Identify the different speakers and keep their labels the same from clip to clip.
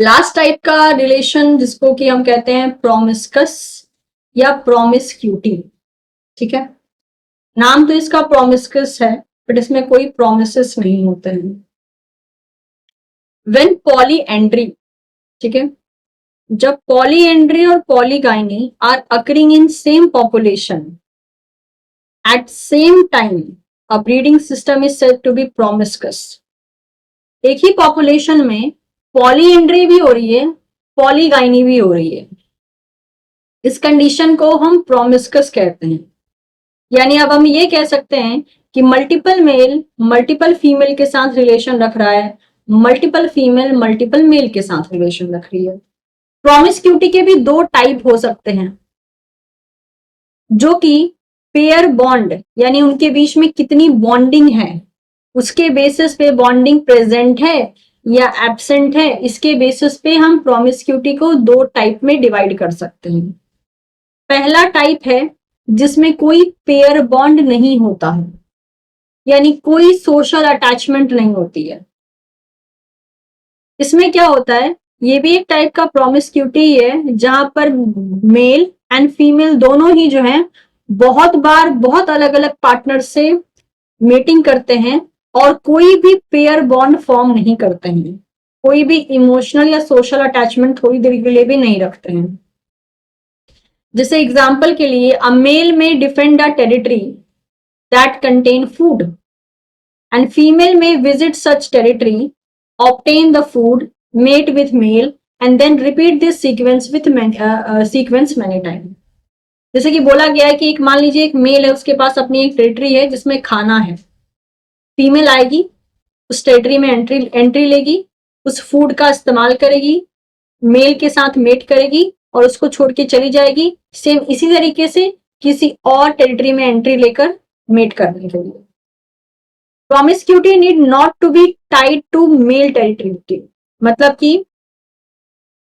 Speaker 1: Last type का relation जिसको कि हम कहते हैं प्रोमिस्कस या प्रोमिस्क्यूटी। ठीक है, नाम तो इसका प्रोमिस्कस है बट इसमें कोई प्रोमिसेस नहीं होते हैं। व्हेन पॉलीएंड्री, ठीक है, जब पॉलीएंड्री और polygyny are occurring in same population at same time, a breeding system is said to be promiscuous. एक ही पॉपुलेशन में पॉलीएंड्री भी हो रही है, पॉलीगाइनी भी हो रही है, इस कंडीशन को हम प्रोमिस्कस कहते हैं। यानी अब हम ये कह सकते हैं कि मल्टीपल मेल मल्टीपल फीमेल के साथ रिलेशन रख रहा है, मल्टीपल फीमेल मल्टीपल मेल के साथ रिलेशन रख रही है। प्रोमिस्क्यूटी के भी दो टाइप हो सकते हैं, जो कि पेयर बॉन्ड यानी उनके बीच में कितनी बॉन्डिंग है उसके बेसिस पे बॉन्डिंग प्रेजेंट है या एब्सेंट है, इसके बेसिस पे हम प्रोमिस्क्यूटी को दो टाइप में डिवाइड कर सकते हैं। पहला टाइप है जिसमें कोई पेयर बॉन्ड नहीं होता है, यानी कोई सोशल अटैचमेंट नहीं होती है। इसमें क्या होता है, ये भी एक टाइप का प्रोमिस्क्यूटी है जहां पर मेल एंड फीमेल दोनों ही जो है बहुत बार बहुत अलग अलग पार्टनर से मीटिंग करते हैं और कोई भी पेयर बॉन्ड फॉर्म नहीं करते हैं, कोई भी इमोशनल या सोशल अटैचमेंट थोड़ी देर के लिए भी नहीं रखते हैं। जैसे एग्जाम्पल के लिए, a male may defend a territory that contain food and female may visit such territory, obtain the food, mate with male and then repeat this sequence many time. जैसे कि बोला गया है कि एक मान लीजिए एक मेल है, उसके पास अपनी एक टेरिटरी है जिसमें खाना है, फीमेल आएगी उस टेरिटरी में एंट्री लेगी, उस फूड का इस्तेमाल करेगी, मेल के साथ मेट करेगी और उसको छोड़ के चली जाएगी। सेम इसी तरीके से किसी और टेरिटरी में एंट्री लेकर मेट करने के लिए। Promiscuity need not to be tied to male territory, मतलब कि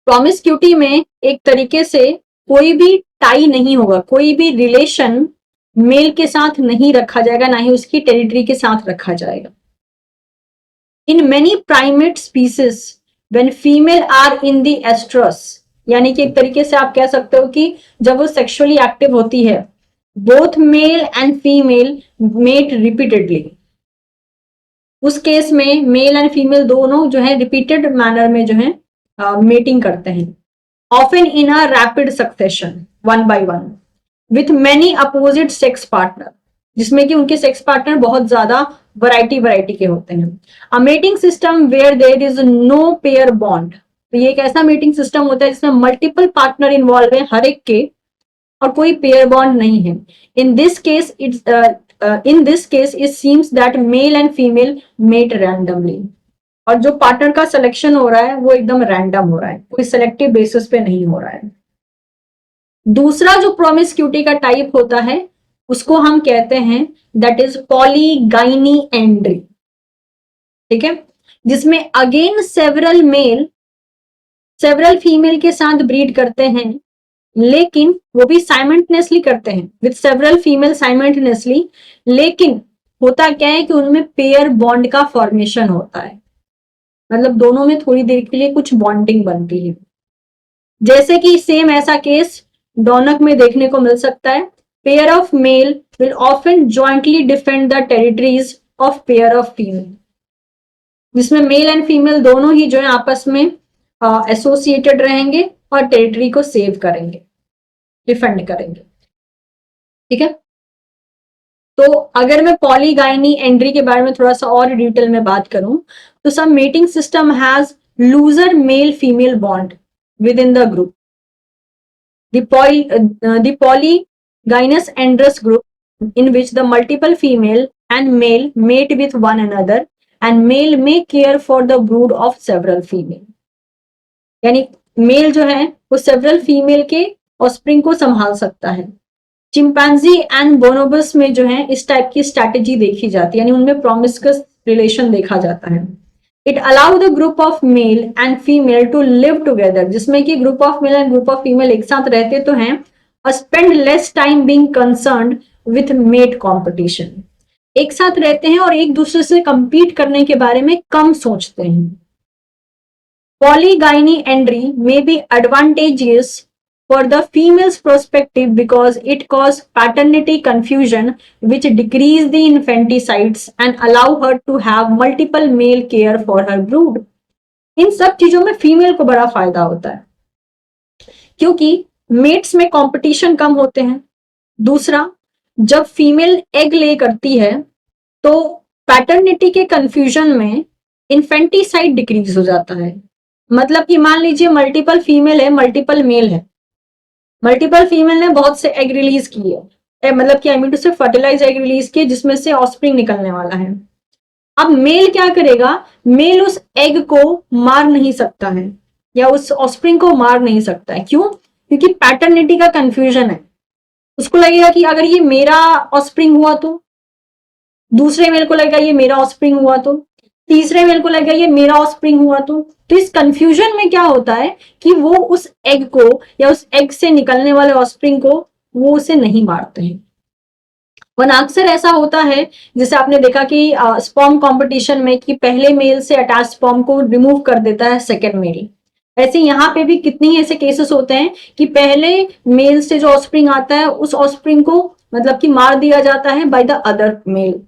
Speaker 1: प्रोमिस्क्यूटी में एक तरीके से कोई भी टाई नहीं होगा, कोई भी रिलेशन मेल के साथ नहीं रखा जाएगा, ना ही उसकी टेरिटरी के साथ रखा जाएगा। In many primate species when female are in the estrus, यानी कि एक तरीके से आप कह सकते हो कि जब वो सेक्सुअली एक्टिव होती है, both male and female mate repeatedly. उस केस में मेल एंड फीमेल दोनों जो है रिपीटेड मैनर में जो है मेटिंग करते हैं, often in a rapid succession one by one with many opposite sex partner, जिसमें कि उनके सेक्स पार्टनर बहुत ज्यादा वैरायटी के होते हैं। A mating system where there is no pair bond, तो ये एक ऐसा मेटिंग सिस्टम होता है जिसमें मल्टीपल पार्टनर इन्वॉल्व है हर एक के, और कोई पेयर बॉन्ड नहीं है। In this case it seems that male and female mate randomly, और जो पार्टनर का सिलेक्शन हो रहा है वो एकदम रैंडम हो रहा है, कोई सेलेक्टिव बेसिस पे नहीं हो रहा है। दूसरा जो प्रोमिस्क्यूटी का टाइप होता है उसको हम कहते हैं दैट इज पॉलीगाइनी एंड्री। ठीक है, जिसमें again several male several female के साथ ब्रीड करते हैं, लेकिन वो भी साइमल्टेनियसली करते हैं विद सेवरल फीमेल साइमल्टेनियसली, लेकिन होता क्या है कि उनमें पेयर बॉन्ड का फॉर्मेशन होता है, मतलब दोनों में थोड़ी देर के लिए कुछ बॉन्डिंग बनती है। जैसे कि सेम ऐसा केस डॉनक में देखने को मिल सकता है। Pair of male will often jointly defend the territories of pair of female, जिसमें मेल एंड फीमेल दोनों ही जो है आपस में एसोसिएटेड रहेंगे और टेरिटरी को सेव करेंगे, डिफेंड करेंगे। ठीक है, तो अगर मैं पॉलीगाइनी एंड्री के बारे में थोड़ा सा और डिटेल में बात करूं, तो some mating system has looser male female bond within the group. The polygynous androus group, in which the multiple female and male mate with one another, and male may care for the brood of several female, यानी mail जो है वो several female के offspring को संभाल सकता है। Chimpanzee and बोनोबस में जो है इस टाइप की स्ट्रैटेजी देखी जाती है, यानी उनमें प्रोमिस्कस रिलेशन देखा जाता है। It allow the group of male and female to live together, जिसमें कि group of male and group of female एक साथ रहते तो हैं और spend less time being concerned with mate competition, एक साथ रहते हैं और एक दूसरे से कंपीट करने के बारे में कम सोचते हैं। Polygyny may be advantageous for the female's perspective because it causes paternity confusion, which decrease the infanticides and allow her to have multiple male care for her brood. इन सब चीजों में फीमेल को बड़ा फायदा होता है क्योंकि मेट्स में कंपटीशन कम होते हैं। दूसरा, जब फीमेल एग ले करती है तो पैटर्निटी के कंफ्यूजन में इन्फेंटिसाइड डिक्रीज हो जाता है। मतलब कि मान लीजिए मल्टीपल फीमेल है, मल्टीपल मेल है, मल्टीपल फीमेल ने बहुत से एग रिलीज किए, मतलब कि आई मीन टू से फर्टिलाइज एग रिलीज किए जिसमें से ऑस्प्रिंग निकलने वाला है। अब मेल क्या करेगा, मेल उस एग को मार नहीं सकता है या उस ऑस्प्रिंग को मार नहीं सकता है। क्यों? क्योंकि पैटर्निटी का कंफ्यूजन है। उसको लगेगा कि अगर ये मेरा ऑस्प्रिंग हुआ तो, दूसरे मेल को लगेगा ये मेरा ऑस्प्रिंग हुआ तो, तीसरे मेल को लगेगा ये मेरा ऑस्प्रिंग हुआ तो इस कंफ्यूजन में क्या होता है कि वो उस एग को या उस एग से निकलने वाले ऑस्प्रिंग को वो उसे नहीं मारते हैं। वरना अक्सर ऐसा होता है, जैसे आपने देखा कि स्पर्म कंपटीशन में कि पहले मेल से अटैच स्पर्म को रिमूव कर देता है सेकेंड मेल। ऐसे यहाँ पे भी कितनी ऐसे केसेस होते हैं कि पहले मेल से जो ऑस्प्रिंग आता है उस ऑस्प्रिंग को मतलब कि मार दिया जाता है बाय द अदर मेल,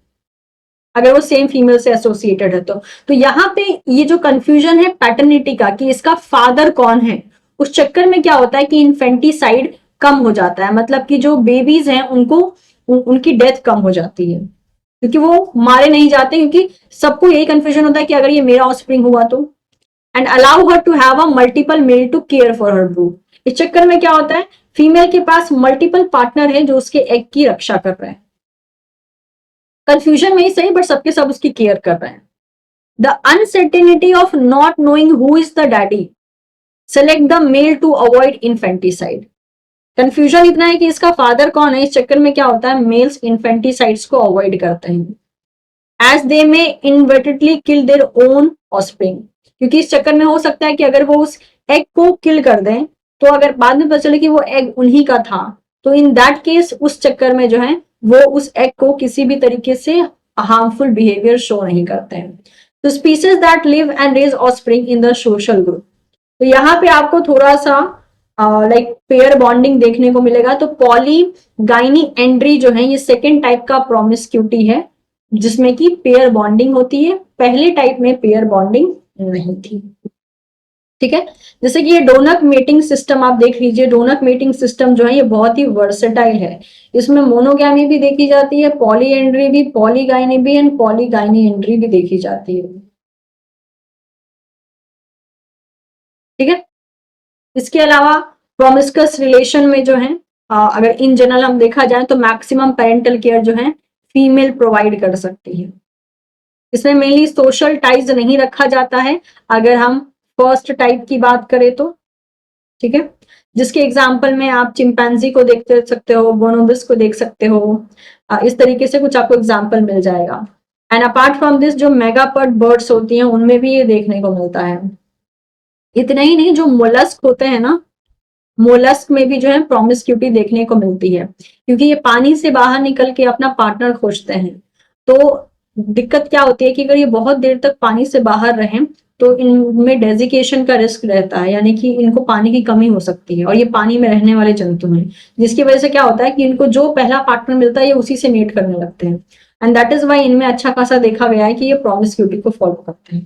Speaker 1: अगर वो सेम फीमेल से एसोसिएटेड है तो यहाँ पे ये जो कंफ्यूजन है पैटर्निटी का कि इसका फादर कौन है, उस चक्कर में क्या होता है कि इन्फेंटिसाइड कम हो जाता है। मतलब कि जो बेबीज हैं उनको उनकी डेथ कम हो जाती है क्योंकि वो मारे नहीं जाते, क्योंकि सबको यही कंफ्यूजन होता है कि अगर ये मेरा ऑफस्प्रिंग हुआ तो। And allow her to have a multiple male to care for her brood. इस चक्कर में क्या होता है, फीमेल के पास मल्टीपल पार्टनर है जो उसके एग की रक्षा कर रहे हैं। कंफ्यूजन में ही सही बट सबके सब उसकी केयर कर रहे हैं। The uncertainty of not knowing who is the daddy, select the male to avoid infanticide. Confusion इतना है कि इसका फादर कौन है, इस चक्कर में क्या होता है मेल्स इन्फेंटिसाइड्स को अवॉइड करते हैं एज दे में इनवर्टेडली किल देयर ओन ऑस्प्रिंग। क्योंकि इस चक्कर में हो सकता है कि अगर वो उस एग को किल कर दें तो अगर बाद में पता चले कि वो एग उन्हीं का था तो इन दैट केस उस चक्कर में जो है वो उस एग को किसी भी तरीके से हार्मफुल बिहेवियर शो नहीं करते हैं। तो species that live and rear offspring in the social group. तो यहाँ पे आपको थोड़ा सा लाइक पेयर बॉन्डिंग देखने को मिलेगा। तो पॉलीगाइनी एंड्री जो है ये सेकेंड टाइप का प्रोमिस्क्यूटी है जिसमें कि पेयर बॉन्डिंग होती है। पहले टाइप में पेयर बॉन्डिंग नहीं थी। ठीक है, जैसे कि ये डोनक मेटिंग सिस्टम आप देख लीजिए। डोनक मेटिंग सिस्टम जो है ये बहुत ही वर्सेटाइल है। इसमें मोनोगैमी भी देखी जाती है, पॉली एंड्री भी, पॉलीगाइनी भी एंड पॉलीगाइनी एंड्री भी देखी जाती है। ठीक है, इसके अलावा प्रोमिस्कस रिलेशन में जो है अगर इन जनरल हम देखा जाए तो मैक्सिमम पेरेंटल केयर जो है फीमेल प्रोवाइड कर सकती है। इसमें मेनली सोशल टाइज नहीं रखा जाता है अगर हम फर्स्ट टाइप की बात करें तो। ठीक है, जिसके एग्जाम्पल में आप चिंपैंजी को देख सकते हो, बोनोबिस को देख सकते हो, इस तरीके से कुछ आपको एग्जाम्पल मिल जाएगा। एंड अपार्ट फ्रॉम दिस जो मेगापर्ड बर्ड्स होती हैं उनमें भी ये देखने को मिलता है। इतना ही नहीं, जो मोलस्क होते हैं ना, मोलस्क में भी जो है प्रोमिस्क्यूटी देखने को मिलती है क्योंकि ये पानी से बाहर निकल के अपना पार्टनर खोजते हैं। तो दिक्कत क्या होती है कि अगर ये बहुत देर तक पानी से बाहर रहें तो इनमें डेजिकेशन का रिस्क रहता है, यानी कि इनको पानी की कमी हो सकती है और ये पानी में रहने वाले जंतु हैं, जिसकी वजह से क्या होता है कि इनको जो पहला पार्टनर मिलता है ये उसी से मेट करने लगते हैं। एंड दैट इज वाई इनमें अच्छा खासा देखा गया है कि ये प्रोमिस्क्यूटी को फॉलो करते हैं।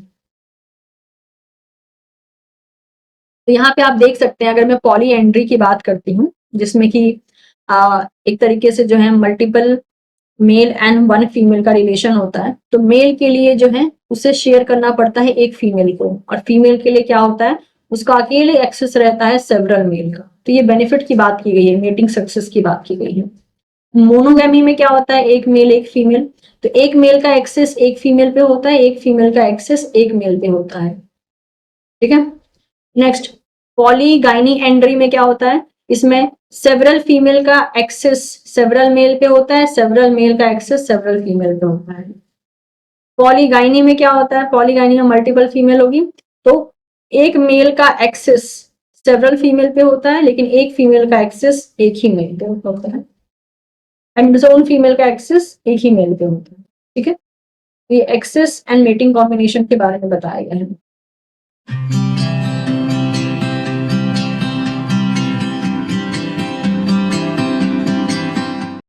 Speaker 1: तो यहाँ पे आप देख सकते हैं, अगर मैं पॉली एंड्री की बात करती हूँ जिसमें कि एक तरीके से जो है multiple male and one female का रिलेशन होता है। तो मेल के लिए जो है उसे शेयर करना पड़ता है एक फीमेल को, और फीमेल के लिए क्या होता है उसका अकेले एक्सेस रहता है सेवरल मेल का। तो ये बेनिफिट की बात की गई है, मेटिंग सक्सेस की बात की गई है। मोनोगैमी में क्या होता है, एक मेल एक फीमेल, तो एक मेल का एक्सेस एक फीमेल पे होता है, एक फीमेल का एक्सेस एक मेल पे होता है। ठीक है, नेक्स्ट पॉलीगाइनी एंड्री में क्या होता है, इसमें सेवरल फीमेल का एक्सेस सेवरल मेल पे होता है, सेवरल मेल का एक्सेस सेवरल फीमेल पे होता है। पॉलीगाइनी में क्या होता है, पॉलीगाइनी में मल्टीपल फीमेल होगी तो एक मेल का एक्सेस सेवरल फीमेल पे होता है लेकिन एक फीमेल का एक्सेस एक ही मेल पे होता है, एंड जोन फीमेल का एक्सेस एक ही मेल पे होता है। ठीक है, ये एक्सेस एंड मेटिंग कॉम्बिनेशन के बारे में बताया गया है।